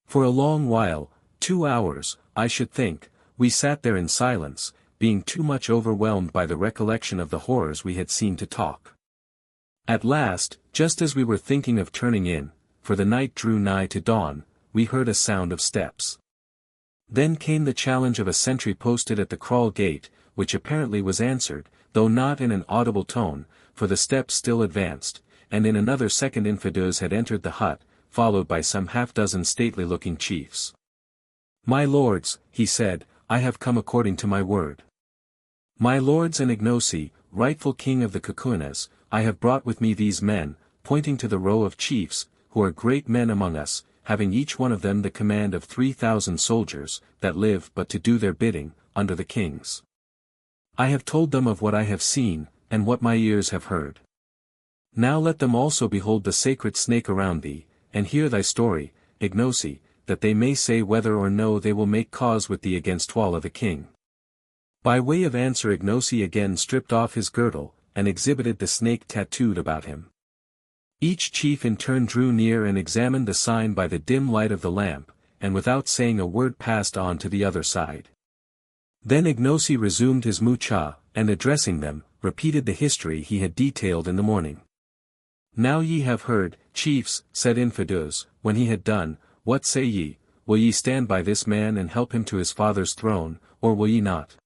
For a long while, 2 hours, I should think, we sat there in silence, being too much overwhelmed by the recollection of the horrors we had seen to talk. At last, just as we were thinking of turning in, for the night drew nigh to dawn, we heard a sound of steps. Then came the challenge of a sentry posted at the kraal gate, which apparently was answered, though not in an audible tone, for the steps still advanced, and in another second infidels had entered the hut, followed by some half-dozen stately-looking chiefs. "My lords," he said, "I have come according to my word. My lords and Ignosi, rightful king of the Kukuanas, I have brought with me these men," pointing to the row of chiefs, "who are great men among us, having each one of them the command of 3,000 soldiers, that live but to do their bidding, under the kings. I have told them of what I have seen, and what my ears have heard. Now let them also behold the sacred snake around thee, and hear thy story, Ignosi, that they may say whether or no they will make cause with thee against Twala the king." By way of answer Ignosi again stripped off his girdle, and exhibited the snake tattooed about him. Each chief in turn drew near and examined the sign by the dim light of the lamp, and without saying a word passed on to the other side. Then Ignosi resumed his mucha, and addressing them, repeated the history he had detailed in the morning. "Now ye have heard, chiefs," said Infidels, when he had done, "what say ye, will ye stand by this man and help him to his father's throne, or will ye not?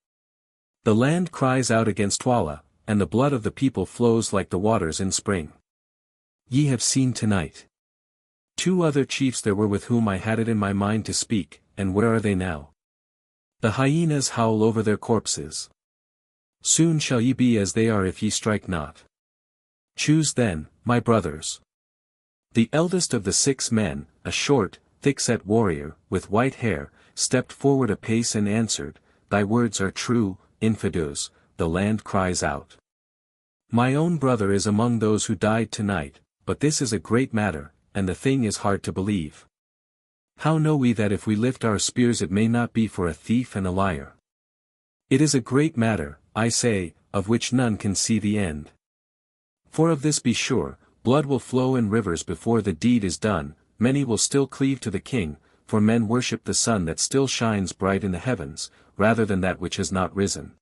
The land cries out against Twala, and the blood of the people flows like the waters in spring. Ye have seen tonight. 2 other chiefs there were with whom I had it in my mind to speak, and where are they now? The hyenas howl over their corpses. Soon shall ye be as they are if ye strike not. Choose then, my brothers." The eldest of the 6 men, a short, thick-set warrior, with white hair, stepped forward a pace and answered, "Thy words are true, Infidels, the land cries out. My own brother is among those who died tonight, but this is a great matter, and the thing is hard to believe. How know we that if we lift our spears it may not be for a thief and a liar? It is a great matter, I say, of which none can see the end. For of this be sure, blood will flow in rivers before the deed is done, many will still cleave to the king, for men worship the sun that still shines bright in the heavens, rather than that which has not risen.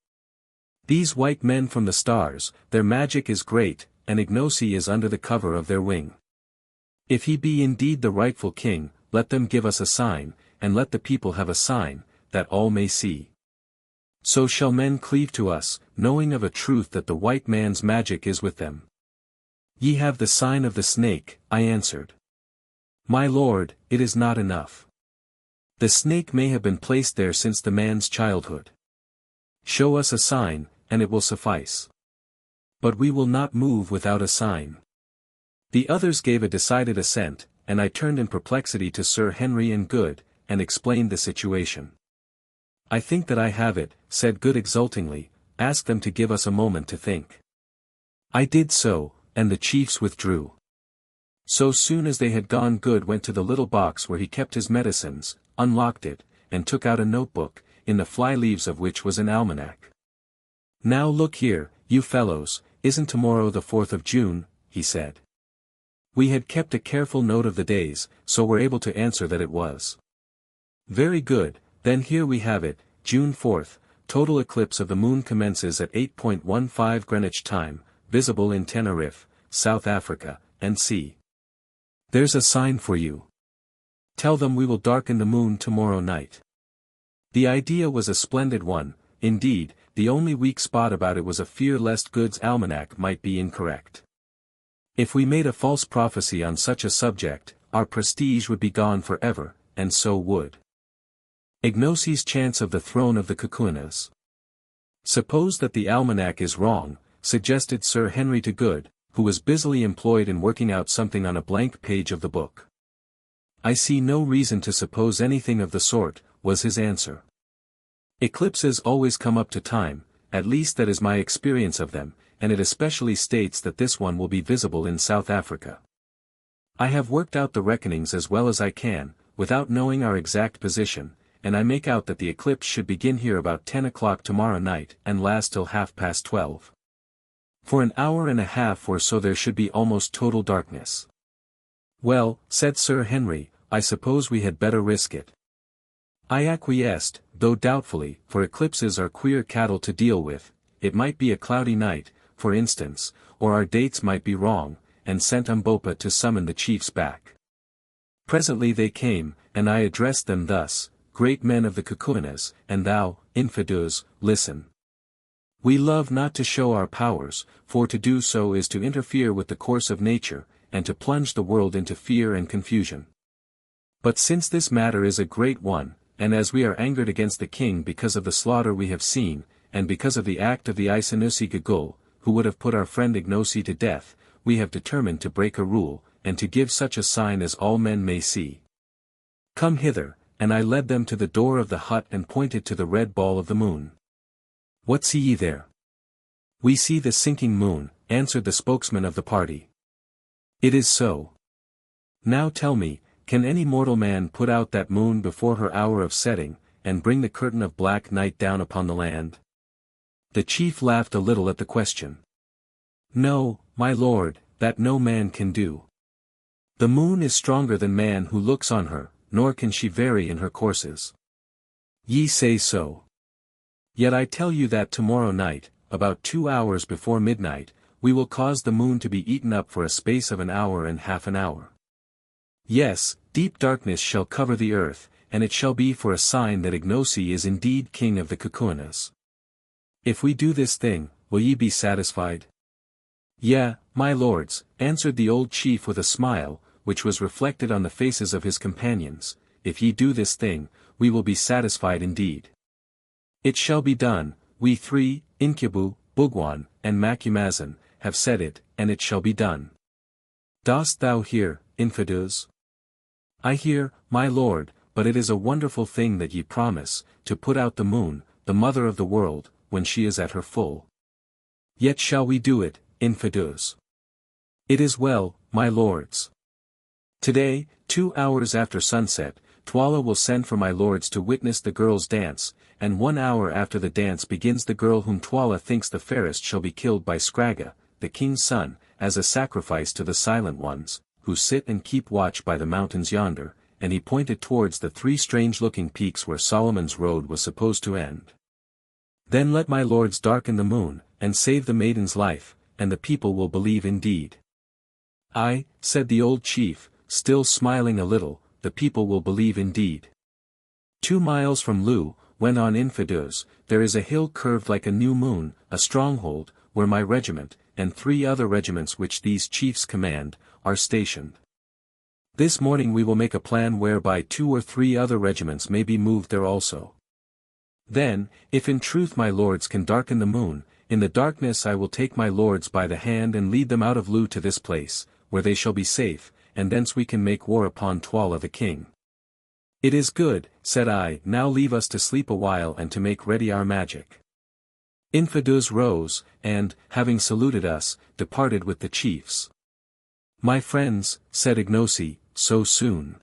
These white men from the stars, their magic is great, and Ignosi is under the cover of their wing. If he be indeed the rightful king, let them give us a sign, and let the people have a sign, that all may see. So shall men cleave to us, knowing of a truth that the white man's magic is with them." "Ye have the sign of the snake," I answered. "My lord, it is not enough. The snake may have been placed there since the man's childhood. Show us a sign, and it will suffice. But we will not move without a sign." The others gave a decided assent, and I turned in perplexity to Sir Henry and Good, and explained the situation. "I think that I have it," said Good exultingly, "ask them to give us a moment to think." I did so, and the chiefs withdrew. So soon as they had gone Good went to the little box where he kept his medicines, unlocked it, and took out a notebook, in the fly-leaves of which was an almanac. "Now look here, you fellows, isn't tomorrow the 4th of June, he said. We had kept a careful note of the days, so were able to answer that it was. "Very good, then here we have it, June 4th, total eclipse of the moon commences at 8:15 Greenwich time, visible in Tenerife, South Africa, and c. There's a sign for you. Tell them we will darken the moon tomorrow night." The idea was a splendid one, indeed, the only weak spot about it was a fear lest Good's almanac might be incorrect. If we made a false prophecy on such a subject, our prestige would be gone forever, and so would Ignosi's chance of the throne of the Kukuanas. "Suppose that the almanac is wrong," suggested Sir Henry to Good, who was busily employed in working out something on a blank page of the book. "I see no reason to suppose anything of the sort," was his answer. "Eclipses always come up to time, at least that is my experience of them, and it especially states that this one will be visible in South Africa. I have worked out the reckonings as well as I can, without knowing our exact position, and I make out that the eclipse should begin here about 10 o'clock tomorrow night and last till 12:30. For an hour and a half or so there should be almost total darkness." "Well," said Sir Henry, I suppose we had better risk it. I acquiesced, though doubtfully, for eclipses are queer cattle to deal with. It might be a cloudy night, for instance, or our dates might be wrong, and sent Umbopa to summon the chiefs back. Presently they came, and I addressed them thus: Great men of the Kukuanas, and thou, Infidus, listen. We love not to show our powers, for to do so is to interfere with the course of nature, and to plunge the world into fear and confusion. But since this matter is a great one, and as we are angered against the king because of the slaughter we have seen, and because of the act of the Isanusi Gagul, who would have put our friend Ignosi to death, we have determined to break a rule, and to give such a sign as all men may see. Come hither, and I led them to the door of the hut and pointed to the red ball of the moon. What see ye there? We see the sinking moon, answered the spokesman of the party. It is so. Now tell me, can any mortal man put out that moon before her hour of setting, and bring the curtain of black night down upon the land? The chief laughed a little at the question. No, my lord, that no man can do. The moon is stronger than man who looks on her, nor can she vary in her courses. Ye say so. Yet I tell you that tomorrow night, about 2 hours before midnight, we will cause the moon to be eaten up for a space of an hour and half an hour. Yes, deep darkness shall cover the earth, and it shall be for a sign that Ignosi is indeed king of the Kukuanas. If we do this thing, will ye be satisfied? Yea, my lords, answered the old chief with a smile, which was reflected on the faces of his companions. If ye do this thing, we will be satisfied indeed. It shall be done. We three, Incubu, Bugwan, and Macumazan, have said it, and it shall be done. Dost thou hear, Infidus? I hear, my lord, but it is a wonderful thing that ye promise, to put out the moon, the mother of the world, when she is at her full. Yet shall we do it, Infidus? It is well, my lords. Today, 2 hours after sunset, Twala will send for my lords to witness the girls' dance, and 1 hour after the dance begins the girl whom Twala thinks the fairest shall be killed by Scragga, the king's son, as a sacrifice to the Silent Ones, who sit and keep watch by the mountains yonder, and he pointed towards the 3 strange-looking peaks where Solomon's road was supposed to end. Then let my lords darken the moon, and save the maiden's life, and the people will believe indeed. Aye, said the old chief, still smiling a little, the people will believe indeed. 2 miles from Lu, went on Infidus, there is a hill curved like a new moon, a stronghold, where my regiment, and 3 other regiments which these chiefs command, are stationed. This morning we will make a plan whereby 2 or 3 other regiments may be moved there also. Then, if in truth my lords can darken the moon, in the darkness I will take my lords by the hand and lead them out of Lu to this place, where they shall be safe, and thence we can make war upon Twala the king. It is good, said I, now leave us to sleep a while and to make ready our magic. Infidus rose, and, having saluted us, departed with the chiefs. My friends, said Ignosi, so soon.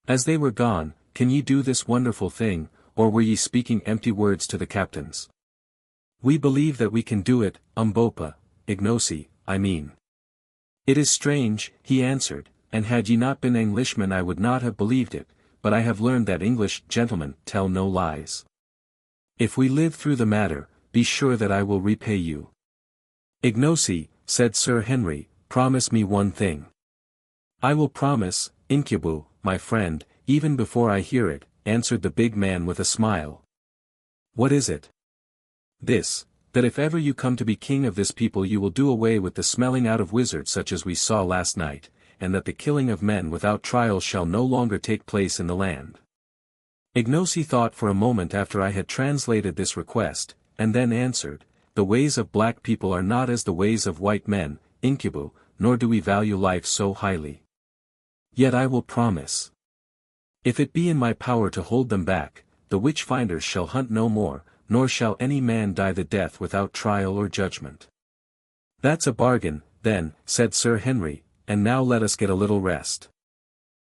As they were gone, can ye do this wonderful thing, or were ye speaking empty words to the captains? We believe that we can do it, Umbopa, Ignosi, I mean. It is strange, he answered, and had ye not been Englishmen I would not have believed it, but I have learned that English gentlemen tell no lies. If we live through the matter, be sure that I will repay you. Ignosi, said Sir Henry, promise me one thing. I will promise, Incubu, my friend, even before I hear it, answered the big man with a smile. What is it? This, that if ever you come to be king of this people you will do away with the smelling out of wizards such as we saw last night, and that the killing of men without trial shall no longer take place in the land. Ignosi thought for a moment after I had translated this request, and then answered, the ways of black people are not as the ways of white men, Incubu, nor do we value life so highly. Yet I will promise. If it be in my power to hold them back, the witch-finders shall hunt no more, nor shall any man die the death without trial or judgment. That's a bargain, then, said Sir Henry, and now let us get a little rest.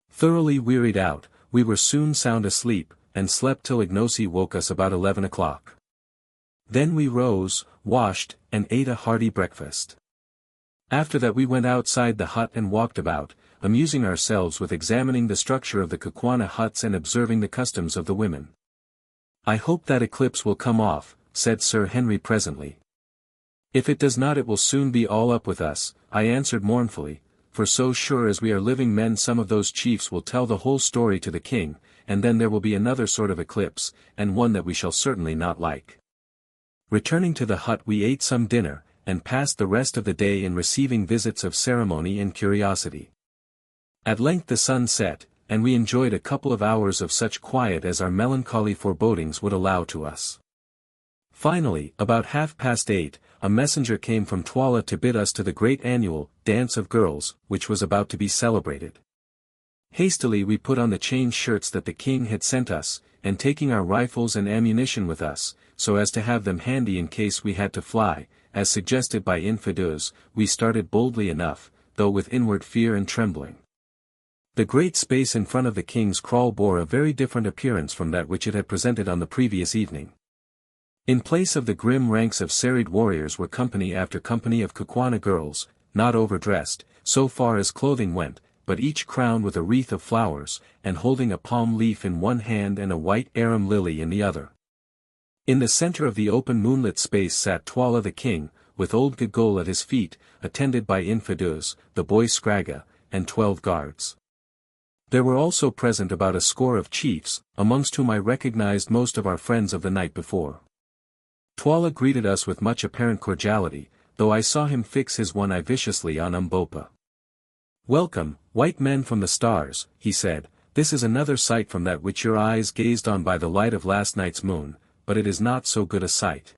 Thoroughly wearied out, we were soon sound asleep, and slept till Ignosi woke us about 11 o'clock. Then we rose, washed, and ate a hearty breakfast. After that we went outside the hut and walked about, amusing ourselves with examining the structure of the Kukwana huts and observing the customs of the women. "I hope that eclipse will come off," said Sir Henry presently. "If it does not, it will soon be all up with us," I answered mournfully, "for so sure as we are living men some of those chiefs will tell the whole story to the king, and then there will be another sort of eclipse, and one that we shall certainly not like." Returning to the hut we ate some dinner, and passed the rest of the day in receiving visits of ceremony and curiosity. At length the sun set, and we enjoyed a couple of hours of such quiet as our melancholy forebodings would allow to us. Finally, about 8:30, a messenger came from Twala to bid us to the great annual dance of girls, which was about to be celebrated. Hastily we put on the chain shirts that the king had sent us, and taking our rifles and ammunition with us, so as to have them handy in case we had to fly, as suggested by Infidus, we started boldly enough, though with inward fear and trembling. The great space in front of the king's kraal bore a very different appearance from that which it had presented on the previous evening. In place of the grim ranks of serried warriors were company after company of Kukwana girls, not overdressed, so far as clothing went, but each crowned with a wreath of flowers, and holding a palm leaf in one hand and a white arum lily in the other. In the center of the open moonlit space sat Twala the king, with old Gagol at his feet, attended by Infidus, the boy Scragga, and 12 guards. There were also present about a score of chiefs, amongst whom I recognized most of our friends of the night before. Twala greeted us with much apparent cordiality, though I saw him fix his one eye viciously on Umbopa. "Welcome, white men from the stars," he said. "This is another sight from that which your eyes gazed on by the light of last night's moon, but it is not so good a sight.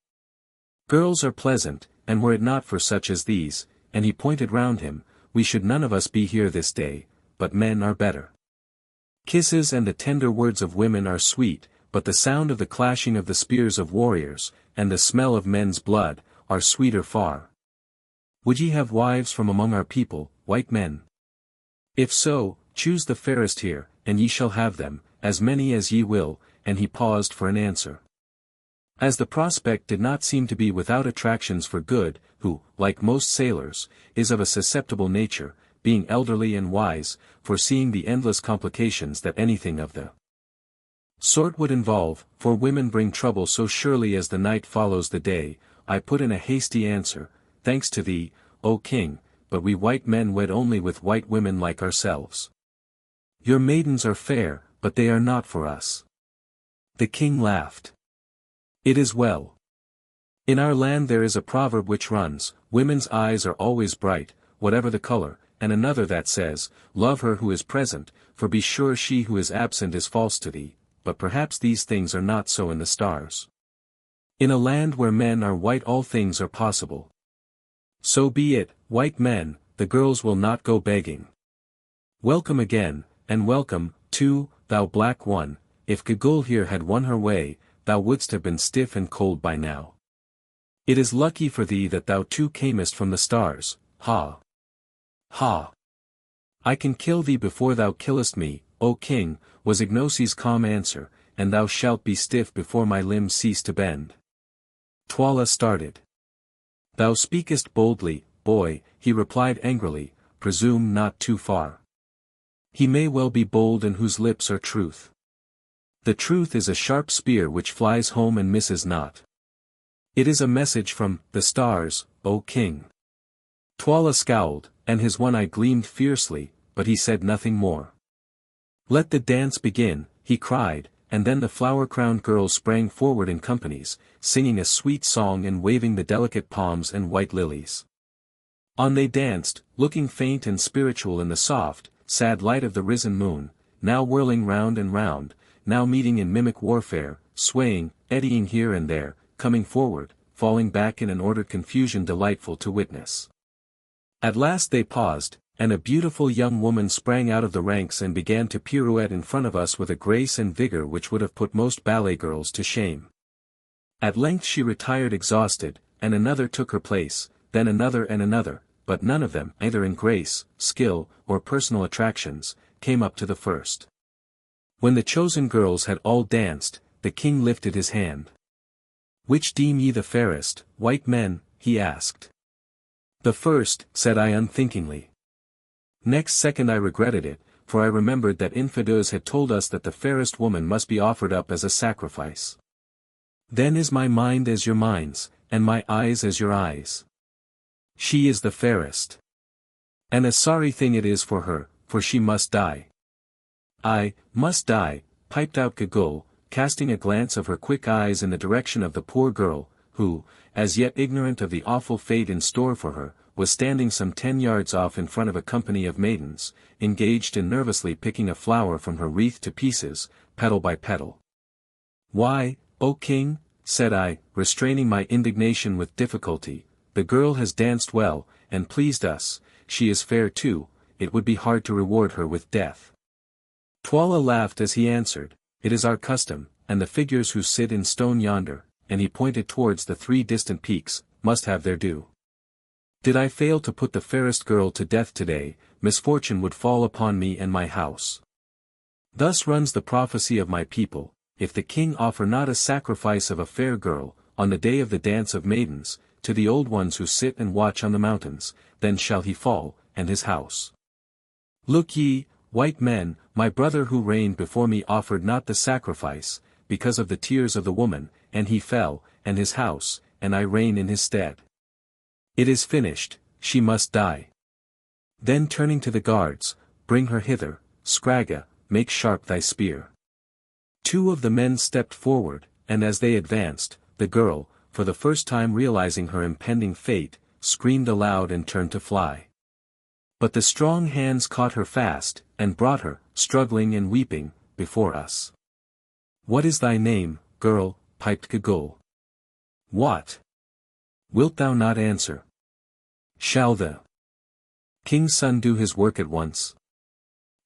Girls are pleasant, and were it not for such as these," and he pointed round him, "we should none of us be here this day, but men are better. Kisses and the tender words of women are sweet, but the sound of the clashing of the spears of warriors, and the smell of men's blood, are sweeter far. Would ye have wives from among our people, white men? If so, choose the fairest here, and ye shall have them, as many as ye will," and he paused for an answer. As the prospect did not seem to be without attractions for Good, who, like most sailors, is of a susceptible nature, being elderly and wise, foreseeing the endless complications that anything of the sort would involve, for women bring trouble so surely as the night follows the day, I put in a hasty answer, "Thanks to thee, O king, but we white men wed only with white women like ourselves. Your maidens are fair, but they are not for us." The king laughed. "It is well. In our land there is a proverb which runs, women's eyes are always bright, whatever the color, and another that says, love her who is present, for be sure she who is absent is false to thee, but perhaps these things are not so in the stars. In a land where men are white all things are possible. So be it, white men, the girls will not go begging. Welcome again, and welcome, too, thou black one, if Gagul here had won her way, thou wouldst have been stiff and cold by now. It is lucky for thee that thou too camest from the stars, ha! Ha! I can kill thee before thou killest me, O king, was Ignosi's calm answer, and thou shalt be stiff before my limbs cease to bend. Twala started. Thou speakest boldly, boy, he replied angrily, presume not too far. He may well be bold in whose lips are truth. The truth is a sharp spear which flies home and misses not. It is a message from the stars, O king. Twala scowled, and his one eye gleamed fiercely, but he said nothing more. Let the dance begin, he cried, and then the flower-crowned girls sprang forward in companies, singing a sweet song and waving the delicate palms and white lilies. On they danced, looking faint and spiritual in the soft, sad light of the risen moon, now whirling round and round, now meeting in mimic warfare, swaying, eddying here and there, coming forward, falling back in an ordered confusion delightful to witness. At last they paused, and a beautiful young woman sprang out of the ranks and began to pirouette in front of us with a grace and vigor which would have put most ballet girls to shame. At length she retired exhausted, and another took her place, then another and another, but none of them, either in grace, skill, or personal attractions, came up to the first. When the chosen girls had all danced, the king lifted his hand. Which deem ye the fairest, white men, he asked. The first, said I unthinkingly. Next second I regretted it, for I remembered that Infidus had told us that the fairest woman must be offered up as a sacrifice. Then is my mind as your minds, and my eyes as your eyes. She is the fairest. And a sorry thing it is for her, for she must die. I must die, piped out Giggle, casting a glance of her quick eyes in the direction of the poor girl, who, as yet ignorant of the awful fate in store for her, was standing some 10 yards off in front of a company of maidens, engaged in nervously picking a flower from her wreath to pieces, petal by petal. "Why, O king," said I, restraining my indignation with difficulty, "the girl has danced well, and pleased us, she is fair too, it would be hard to reward her with death." Twala laughed as he answered, "It is our custom, and the figures who sit in stone yonder," and he pointed towards the 3 distant peaks, "must have their due. Did I fail to put the fairest girl to death today, misfortune would fall upon me and my house. Thus runs the prophecy of my people, if the king offer not a sacrifice of a fair girl, on the day of the dance of maidens, to the old ones who sit and watch on the mountains, then shall he fall, and his house. Look ye, white men, my brother who reigned before me offered not the sacrifice, because of the tears of the woman, and he fell, and his house, and I reign in his stead. It is finished, she must die." Then turning to the guards, "Bring her hither, Scragga, make sharp thy spear." 2 of the men stepped forward, and as they advanced, the girl, for the first time realizing her impending fate, screamed aloud and turned to fly. But the strong hands caught her fast, and brought her, struggling and weeping, before us. "What is thy name, girl?" piped Giggle. "What? Wilt thou not answer? Shall the king's son do his work at once?"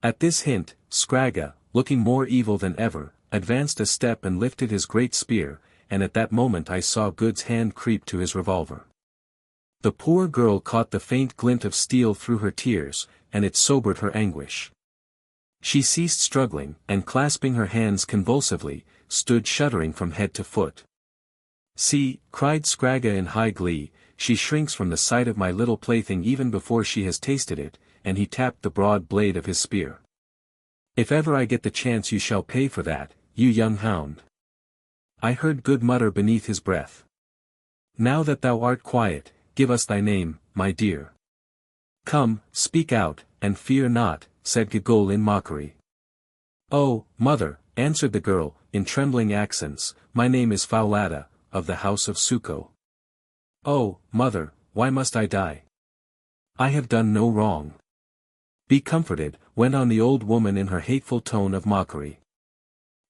At this hint, Scragga, looking more evil than ever, advanced a step and lifted his great spear, and at that moment I saw Good's hand creep to his revolver. The poor girl caught the faint glint of steel through her tears, and it sobered her anguish. She ceased struggling, and clasping her hands convulsively, stood shuddering from head to foot. "See," cried Scragga in high glee, "she shrinks from the sight of my little plaything even before she has tasted it," and he tapped the broad blade of his spear. "If ever I get the chance you shall pay for that, you young hound." I heard Good mutter beneath his breath. "Now that thou art quiet, give us thy name, my dear." "Come, speak out, and fear not," said Giggle in mockery. "Oh, mother," answered the girl, in trembling accents, "my name is Foulata, of the house of Suko." "Oh, mother, why must I die? I have done no wrong." "Be comforted," went on the old woman in her hateful tone of mockery.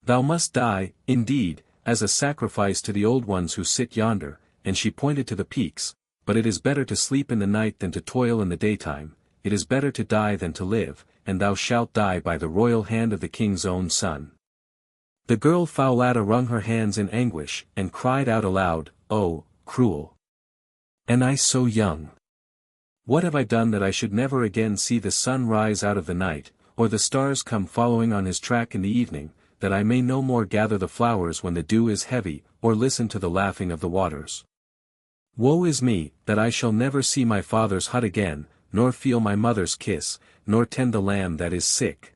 "Thou must die, indeed, as a sacrifice to the old ones who sit yonder," and she pointed to the peaks, "but it is better to sleep in the night than to toil in the daytime, it is better to die than to live, and thou shalt die by the royal hand of the king's own son." The girl Foulata wrung her hands in anguish, and cried out aloud, "Oh, cruel! And I so young! What have I done that I should never again see the sun rise out of the night, or the stars come following on his track in the evening, that I may no more gather the flowers when the dew is heavy, or listen to the laughing of the waters? Woe is me, that I shall never see my father's hut again, nor feel my mother's kiss, nor tend the lamb that is sick.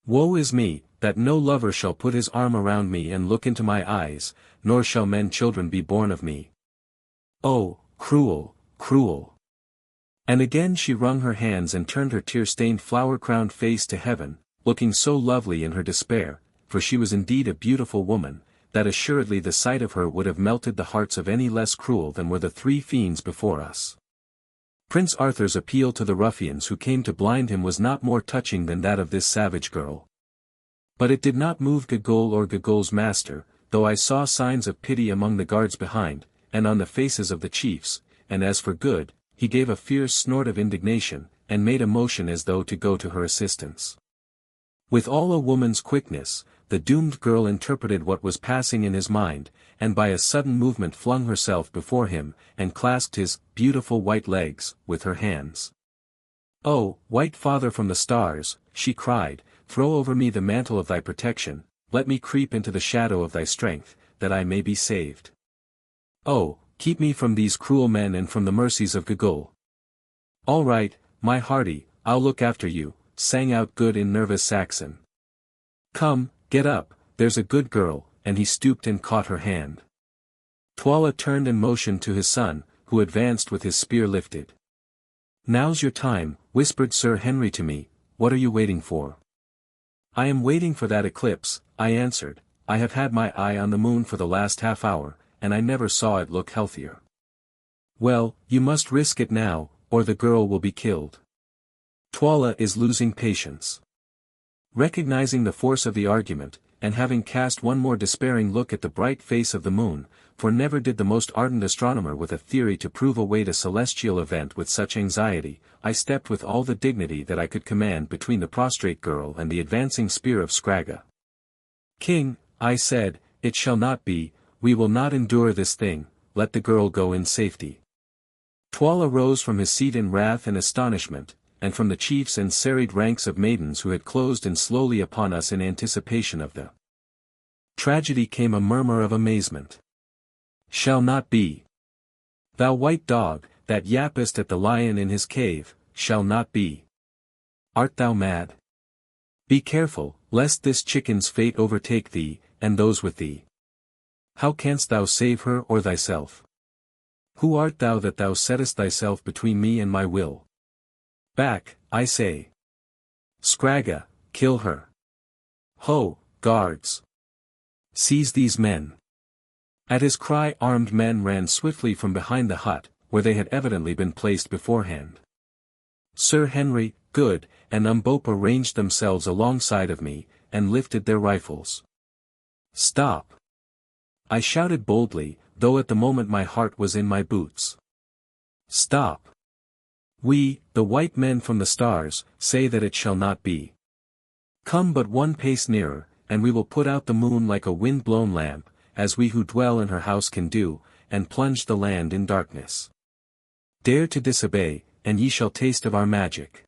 Woe is me, that no lover shall put his arm around me and look into my eyes, nor shall men children be born of me. Oh, cruel, cruel!" And again she wrung her hands and turned her tear-stained flower-crowned face to heaven, looking so lovely in her despair, for she was indeed a beautiful woman, that assuredly the sight of her would have melted the hearts of any less cruel than were the 3 fiends before us. Prince Arthur's appeal to the ruffians who came to blind him was not more touching than that of this savage girl. But it did not move Giggle or Giggle's master, though I saw signs of pity among the guards behind, and on the faces of the chiefs, and as for Good, he gave a fierce snort of indignation, and made a motion as though to go to her assistance. With all a woman's quickness, the doomed girl interpreted what was passing in his mind, and by a sudden movement flung herself before him, and clasped his beautiful white legs with her hands. "Oh, white father from the stars," she cried, "throw over me the mantle of thy protection, let me creep into the shadow of thy strength, that I may be saved. Oh, keep me from these cruel men and from the mercies of Giggle." "All right, my hearty," I'll look after you," sang out Good in nervous Saxon. "Come, get up, there's a good girl," and he stooped and caught her hand. Tuala turned and motioned to his son, who advanced with his spear lifted. "Now's your time," whispered Sir Henry to me, "what are you waiting for?" "I am waiting for that eclipse," I answered. "I have had my eye on the moon for the last half hour, and I never saw it look healthier." "Well, you must risk it now, or the girl will be killed." Tuala is losing patience. Recognizing the force of the argument, and having cast one more despairing look at the bright face of the moon, for never did the most ardent astronomer with a theory to prove await a celestial event with such anxiety, I stepped with all the dignity that I could command between the prostrate girl and the advancing spear of Scragga. "King," I said, "it shall not be, we will not endure this thing, let the girl go in safety." Tuala rose from his seat in wrath and astonishment, and from the chiefs and serried ranks of maidens who had closed in slowly upon us in anticipation of the tragedy came a murmur of amazement. "Shall not be. Thou white dog, that yappest at the lion in his cave, shall not be. Art thou mad? Be careful, lest this chicken's fate overtake thee, and those with thee. How canst thou save her or thyself? Who art thou that thou settest thyself between me and my will? Back, I say. Scragga, kill her. Ho, guards! Seize these men." At his cry armed men ran swiftly from behind the hut, where they had evidently been placed beforehand. Sir Henry, Good, and Umbopa ranged themselves alongside of me, and lifted their rifles. "Stop!" I shouted boldly, though at the moment my heart was in my boots. "Stop! We, the white men from the stars, say that it shall not be. Come but one pace nearer, and we will put out the moon like a wind-blown lamp, as we who dwell in her house can do, and plunge the land in darkness. Dare to disobey, and ye shall taste of our magic."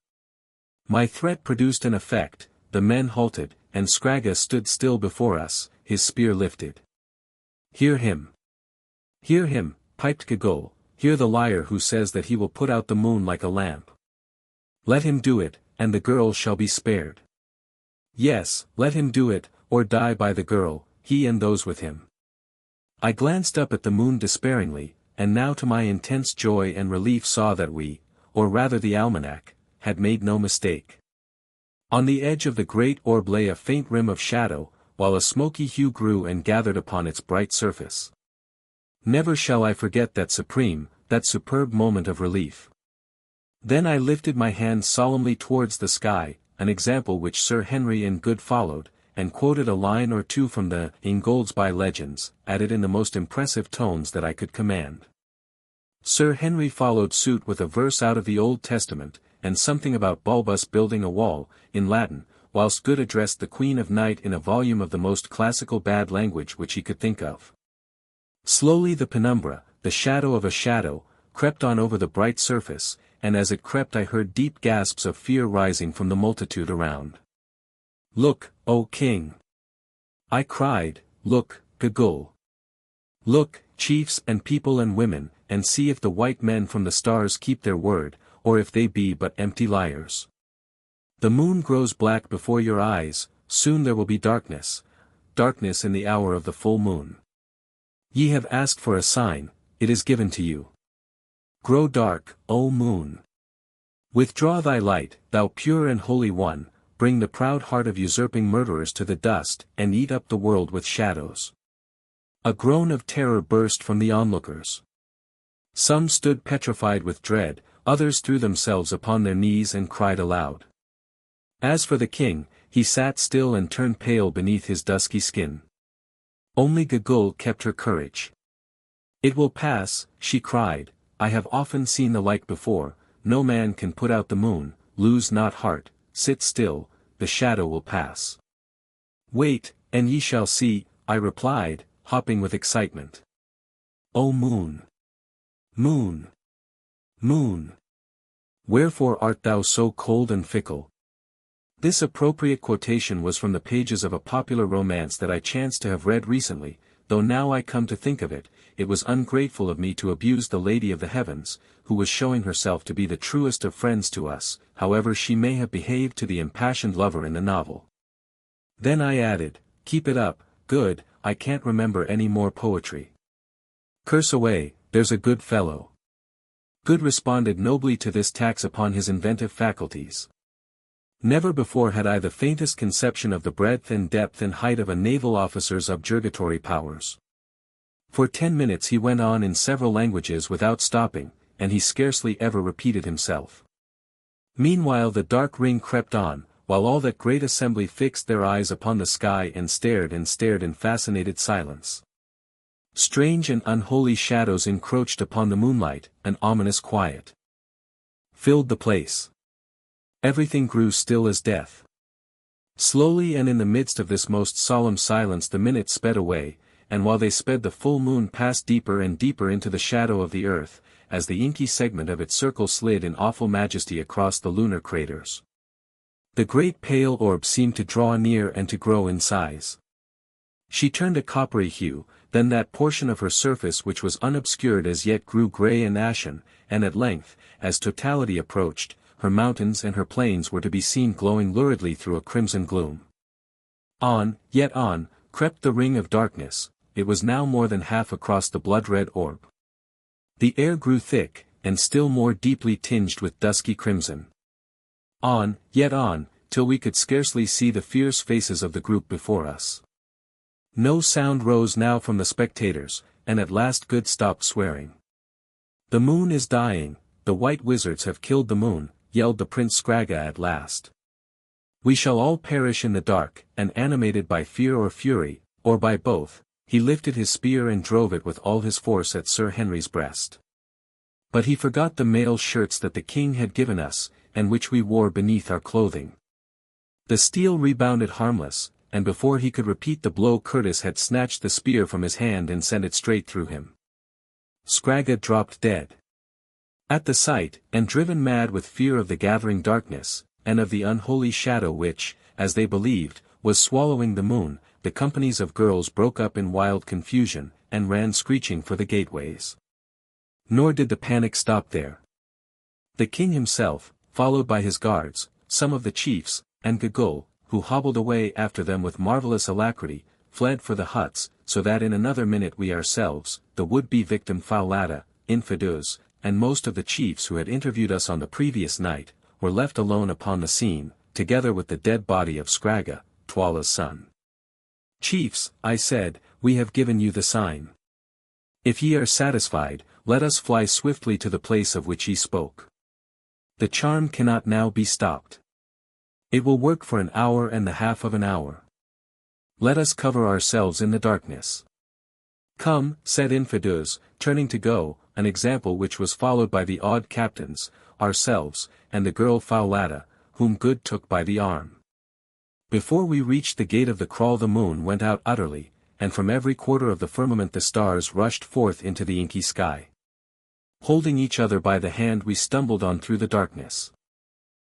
My threat produced an effect, the men halted, and Scragga stood still before us, his spear lifted. "Hear him! Hear him," piped Gigul, "hear the liar who says that he will put out the moon like a lamp. Let him do it, and the girl shall be spared. Yes, let him do it, or die by the girl, he and those with him." I glanced up at the moon despairingly, and now to my intense joy and relief saw that we, or rather the almanac, had made no mistake. On the edge of the great orb lay a faint rim of shadow, while a smoky hue grew and gathered upon its bright surface. Never shall I forget that superb moment of relief. Then I lifted my hand solemnly towards the sky, an example which Sir Henry and Good followed, and quoted a line or two from the Ingoldsby Legends, added in the most impressive tones that I could command. Sir Henry followed suit with a verse out of the Old Testament, and something about Bulbus building a wall, in Latin, whilst Good addressed the Queen of Night in a volume of the most classical bad language which he could think of. Slowly the penumbra, the shadow of a shadow, crept on over the bright surface, and as it crept I heard deep gasps of fear rising from the multitude around. "Look, O king!" I cried, "Look, Gigul! Look, chiefs and people and women, and see if the white men from the stars keep their word, or if they be but empty liars. The moon grows black before your eyes, soon there will be darkness, darkness in the hour of the full moon. Ye have asked for a sign, it is given to you. Grow dark, O moon! Withdraw thy light, thou pure and holy one, bring the proud heart of usurping murderers to the dust, and eat up the world with shadows." A groan of terror burst from the onlookers. Some stood petrified with dread, others threw themselves upon their knees and cried aloud. As for the king, he sat still and turned pale beneath his dusky skin. Only Gigul kept her courage. "It will pass," she cried, "I have often seen the like before, no man can put out the moon, lose not heart, sit still, the shadow will pass." "Wait, and ye shall see," I replied, hopping with excitement. "O moon! Moon! Moon! Wherefore art thou so cold and fickle?" This appropriate quotation was from the pages of a popular romance that I chanced to have read recently, though now I come to think of it, it was ungrateful of me to abuse the Lady of the Heavens, who was showing herself to be the truest of friends to us, however she may have behaved to the impassioned lover in the novel. Then I added, keep it up, good, I can't remember any more poetry. Curse away, there's a good fellow. Good responded nobly to this tax upon his inventive faculties. Never before had I the faintest conception of the breadth and depth and height of a naval officer's objurgatory powers. For 10 minutes he went on in several languages without stopping, and he scarcely ever repeated himself. Meanwhile the dark ring crept on, while all that great assembly fixed their eyes upon the sky and stared in fascinated silence. Strange and unholy shadows encroached upon the moonlight, an ominous quiet filled the place. Everything grew still as death. Slowly and in the midst of this most solemn silence the minutes sped away, and while they sped the full moon passed deeper and deeper into the shadow of the earth, as the inky segment of its circle slid in awful majesty across the lunar craters. The great pale orb seemed to draw near and to grow in size. She turned a coppery hue, then that portion of her surface which was unobscured as yet grew grey and ashen, and at length, as totality approached, her mountains and her plains were to be seen glowing luridly through a crimson gloom. On, yet on, crept the ring of darkness, it was now more than half across the blood-red orb. The air grew thick, and still more deeply tinged with dusky crimson. On, yet on, till we could scarcely see the fierce faces of the group before us. No sound rose now from the spectators, and at last Good stopped swearing. The moon is dying, the white wizards have killed the moon, yelled the Prince Scragga at last. We shall all perish in the dark, and animated by fear or fury, or by both, he lifted his spear and drove it with all his force at Sir Henry's breast. But he forgot the mail shirts that the king had given us, and which we wore beneath our clothing. The steel rebounded harmless, and before he could repeat the blow Curtis had snatched the spear from his hand and sent it straight through him. Scragga dropped dead. At the sight, and driven mad with fear of the gathering darkness, and of the unholy shadow which, as they believed, was swallowing the moon, the companies of girls broke up in wild confusion, and ran screeching for the gateways. Nor did the panic stop there. The king himself, followed by his guards, some of the chiefs, and Gagul, who hobbled away after them with marvelous alacrity, fled for the huts, so that in another minute we ourselves, the would-be victim Foulata, Infidus, and most of the chiefs who had interviewed us on the previous night, were left alone upon the scene, together with the dead body of Scragga, Tuala's son. Chiefs, I said, we have given you the sign. If ye are satisfied, let us fly swiftly to the place of which ye spoke. The charm cannot now be stopped. It will work for an hour and the half of an hour. Let us cover ourselves in the darkness. Come, said Infidus, turning to go, an example which was followed by the awed captains, ourselves, and the girl Foulata, whom Good took by the arm. Before we reached the gate of the kraal the moon went out utterly, and from every quarter of the firmament the stars rushed forth into the inky sky. Holding each other by the hand we stumbled on through the darkness.